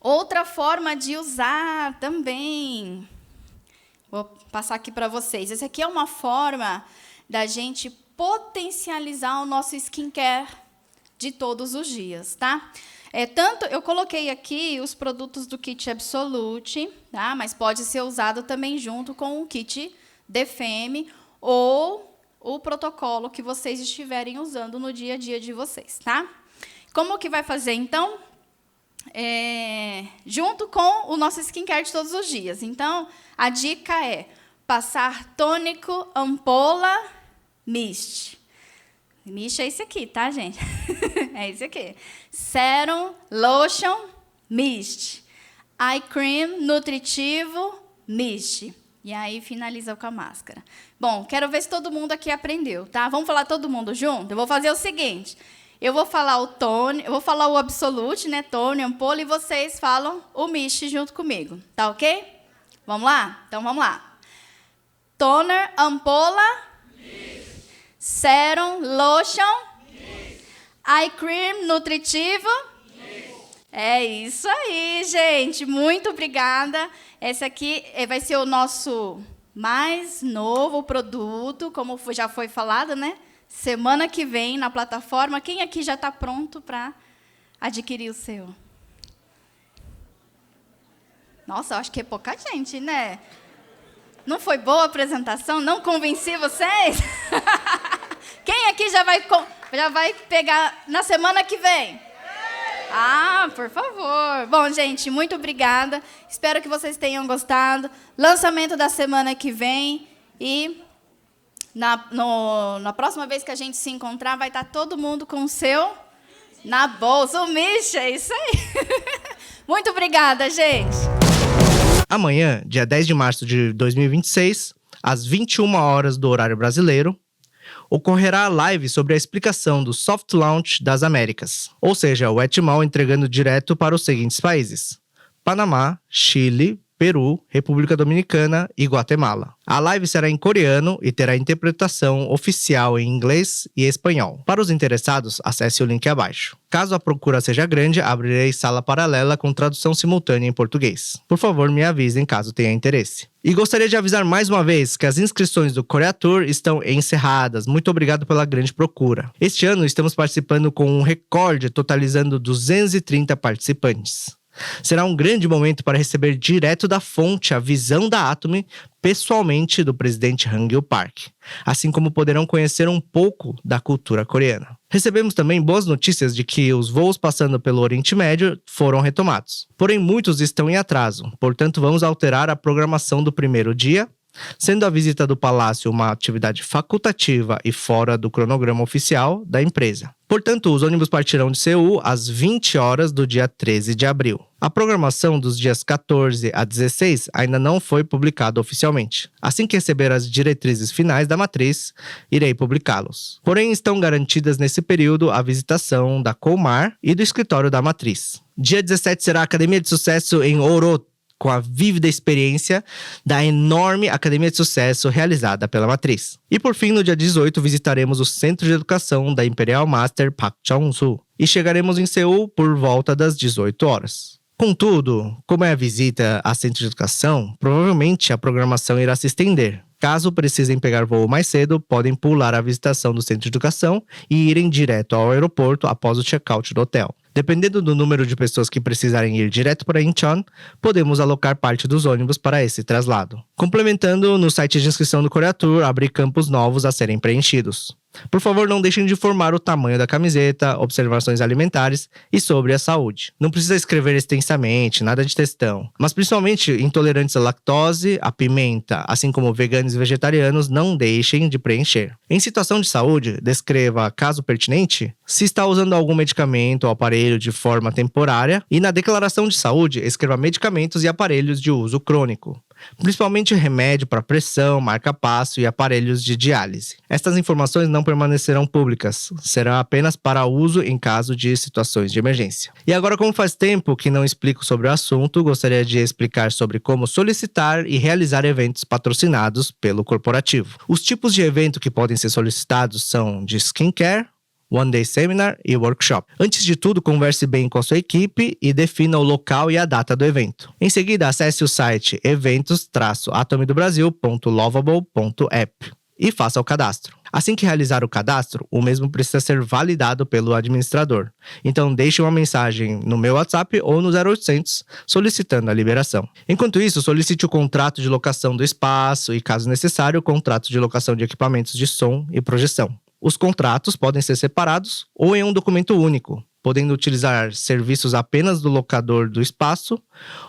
Speaker 4: outra forma de usar também, vou passar aqui para vocês. Essa aqui é uma forma da gente potencializar o nosso skincare de todos os dias, tá? Tanto eu coloquei aqui os produtos do kit Absolute, tá? Mas pode ser usado também junto com o kit DFM ou o protocolo que vocês estiverem usando no dia a dia de vocês, tá? Como que vai fazer, então? Junto com o nosso skincare de todos os dias. Então, a dica é passar tônico, ampola, mist. Mist é esse aqui, tá, gente? É esse aqui. Serum, lotion, mist. Eye cream, nutritivo, mist. E aí, finaliza com a máscara. Bom, quero ver se todo mundo aqui aprendeu, tá? Vamos falar todo mundo junto? Eu vou fazer o seguinte. Eu vou falar o tônico, eu vou falar o Absolute, né? Tônico, ampola, e vocês falam o mist junto comigo. Tá ok? Vamos lá? Então, vamos lá. Toner, ampola. Mist. Serum, lotion. Mist. Eye cream, nutritivo. Mist. É isso aí, gente. Muito obrigada. Esse aqui vai ser o nosso mais novo produto, como já foi falado, né? Semana que vem na plataforma. Quem aqui já está pronto para adquirir o seu? Nossa, eu acho que é pouca gente, né? Não foi boa a apresentação? Não convenci vocês? Quem aqui já vai pegar na semana que vem? Ah, por favor. Bom, gente, muito obrigada. Espero que vocês tenham gostado. Lançamento da semana que vem. E na próxima vez que a gente se encontrar, vai estar todo mundo com o seu na bolsa. O Misha, é isso aí. Muito obrigada, gente.
Speaker 1: Amanhã, dia 10 de março de 2026, às 21 horas do horário brasileiro, ocorrerá a live sobre a explicação do Soft Launch das Américas, ou seja, o Etmol entregando direto para os seguintes países: Panamá, Chile, Peru, República Dominicana e Guatemala. A live será em coreano e terá interpretação oficial em inglês e espanhol. Para os interessados, acesse o link abaixo. Caso a procura seja grande, abrirei sala paralela com tradução simultânea em português. Por favor, me avisem caso tenha interesse. E gostaria de avisar mais uma vez que as inscrições do Korea Tour estão encerradas. Muito obrigado pela grande procura. Este ano estamos participando com um recorde, totalizando 230 participantes. Será um grande momento para receber direto da fonte a visão da Atomy pessoalmente do presidente Hangil Park, assim como poderão conhecer um pouco da cultura coreana. Recebemos também boas notícias de que os voos passando pelo Oriente Médio foram retomados. Porém, muitos estão em atraso, portanto vamos alterar a programação do primeiro dia, sendo a visita do palácio uma atividade facultativa e fora do cronograma oficial da empresa. Portanto, os ônibus partirão de Seul às 20 horas do dia 13 de abril. A programação dos dias 14 a 16 ainda não foi publicada oficialmente. Assim que receber as diretrizes finais da matriz, irei publicá-los. Porém, estão garantidas nesse período a visitação da Colmar e do escritório da matriz. Dia 17 será a Academia de Sucesso em Ouro, com a vívida experiência da enorme Academia de Sucesso realizada pela matriz. E por fim, no dia 18, visitaremos o Centro de Educação da Imperial Master Pak Chong-soo e chegaremos em Seul por volta das 18 horas. Contudo, como é a visita a Centro de Educação, provavelmente a programação irá se estender. Caso precisem pegar voo mais cedo, podem pular a visitação do Centro de Educação e irem direto ao aeroporto após o check-out do hotel. Dependendo do número de pessoas que precisarem ir direto para Incheon, podemos alocar parte dos ônibus para esse traslado. Complementando, no site de inscrição do Korea Tour, abre campos novos a serem preenchidos. Por favor, não deixem de informar o tamanho da camiseta, observações alimentares e sobre a saúde. Não precisa escrever extensamente, nada de textão. Mas principalmente intolerantes à lactose, à pimenta, assim como veganos e vegetarianos, não deixem de preencher. Em situação de saúde, descreva, caso pertinente, se está usando algum medicamento ou aparelho de forma temporária e na declaração de saúde, escreva medicamentos e aparelhos de uso crônico. Principalmente remédio para pressão, marca-passo e aparelhos de diálise. Estas informações não permanecerão públicas, serão apenas para uso em caso de situações de emergência. E agora, como faz tempo que não explico sobre o assunto, gostaria de explicar sobre como solicitar e realizar eventos patrocinados pelo corporativo. Os tipos de evento que podem ser solicitados são de skincare, One Day Seminar e Workshop. Antes de tudo, converse bem com a sua equipe e defina o local e a data do evento. Em seguida, acesse o site eventos-atomidobrasil.lovable.app e faça o cadastro. Assim que realizar o cadastro, o mesmo precisa ser validado pelo administrador. Então, deixe uma mensagem no meu WhatsApp ou no 0800 solicitando a liberação. Enquanto isso, solicite o contrato de locação do espaço e, caso necessário, o contrato de locação de equipamentos de som e projeção. Os contratos podem ser separados ou em um documento único, podendo utilizar serviços apenas do locador do espaço,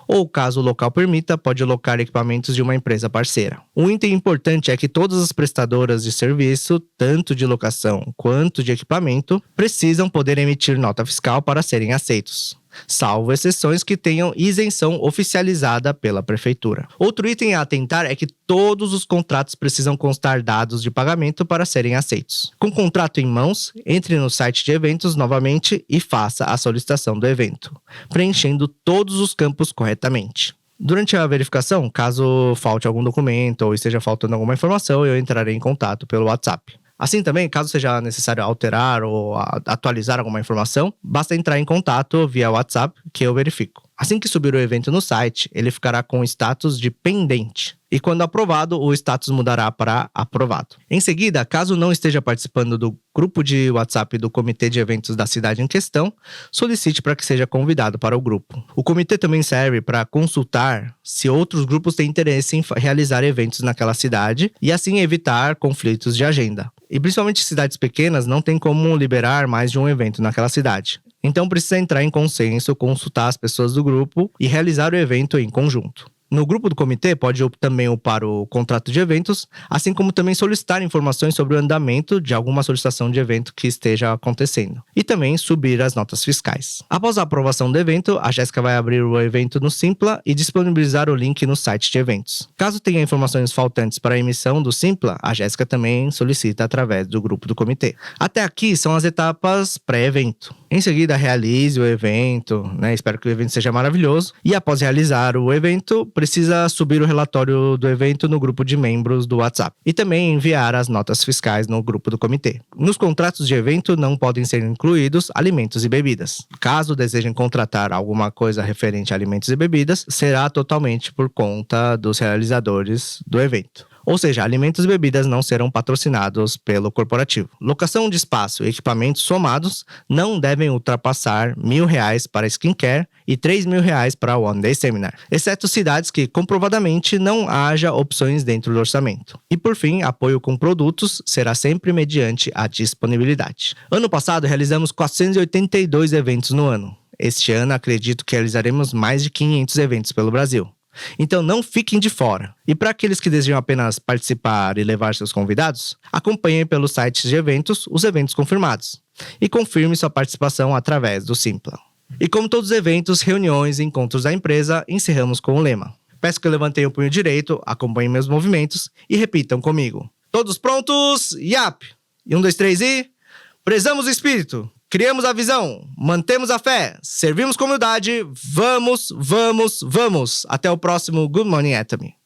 Speaker 1: ou, caso o local permita, pode alocar equipamentos de uma empresa parceira. Um item importante é que todas as prestadoras de serviço, tanto de locação quanto de equipamento, precisam poder emitir nota fiscal para serem aceitos, salvo exceções que tenham isenção oficializada pela prefeitura. Outro item a atentar é que todos os contratos precisam constar dados de pagamento para serem aceitos. Com o contrato em mãos, entre no site de eventos novamente e faça a solicitação do evento, preenchendo todos os campos corretamente. Durante a verificação, caso falte algum documento ou esteja faltando alguma informação, eu entrarei em contato pelo WhatsApp. Assim também, caso seja necessário alterar ou atualizar alguma informação, basta entrar em contato via WhatsApp que eu verifico. Assim que subir o evento no site, ele ficará com o status de pendente. E quando aprovado, o status mudará para aprovado. Em seguida, caso não esteja participando do grupo de WhatsApp do comitê de eventos da cidade em questão, solicite para que seja convidado para o grupo. O comitê também serve para consultar se outros grupos têm interesse em realizar eventos naquela cidade e assim evitar conflitos de agenda. E principalmente cidades pequenas não tem como liberar mais de um evento naquela cidade. Então precisa entrar em consenso, consultar as pessoas do grupo e realizar o evento em conjunto. No grupo do comitê pode também upar o contrato de eventos, assim como também solicitar informações sobre o andamento de alguma solicitação de evento que esteja acontecendo. E também subir as notas fiscais. Após a aprovação do evento, a Jéssica vai abrir o evento no Simpla e disponibilizar o link no site de eventos. Caso tenha informações faltantes para a emissão do Simpla, a Jéssica também solicita através do grupo do comitê. Até aqui são as etapas pré-evento. Em seguida, realize o evento, Espero que o evento seja maravilhoso. E após realizar o evento, precisa subir o relatório do evento no grupo de membros do WhatsApp. E também enviar as notas fiscais no grupo do comitê. Nos contratos de evento não podem ser incluídos alimentos e bebidas. Caso desejem contratar alguma coisa referente a alimentos e bebidas, será totalmente por conta dos realizadores do evento. Ou seja, alimentos e bebidas não serão patrocinados pelo corporativo. Locação de espaço e equipamentos somados não devem ultrapassar R$1.000 para skincare e R$3.000 para One Day Seminar, exceto cidades que comprovadamente não haja opções dentro do orçamento. E por fim, apoio com produtos será sempre mediante a disponibilidade. Ano passado realizamos 482 eventos no ano. Este ano acredito que realizaremos mais de 500 eventos pelo Brasil. Então não fiquem de fora. E para aqueles que desejam apenas participar e levar seus convidados, acompanhem pelos sites de eventos os eventos confirmados. E confirme sua participação através do Simpla. E como todos os eventos, reuniões e encontros da empresa, encerramos com o lema. Peço que levantem o punho direito, acompanhem meus movimentos e repitam comigo. Todos prontos? Yap! E 1, 2, 3 e... Prezamos o espírito! Criamos a visão, mantemos a fé, servimos com humildade, vamos, vamos, vamos. Até o próximo Good Morning Atomy.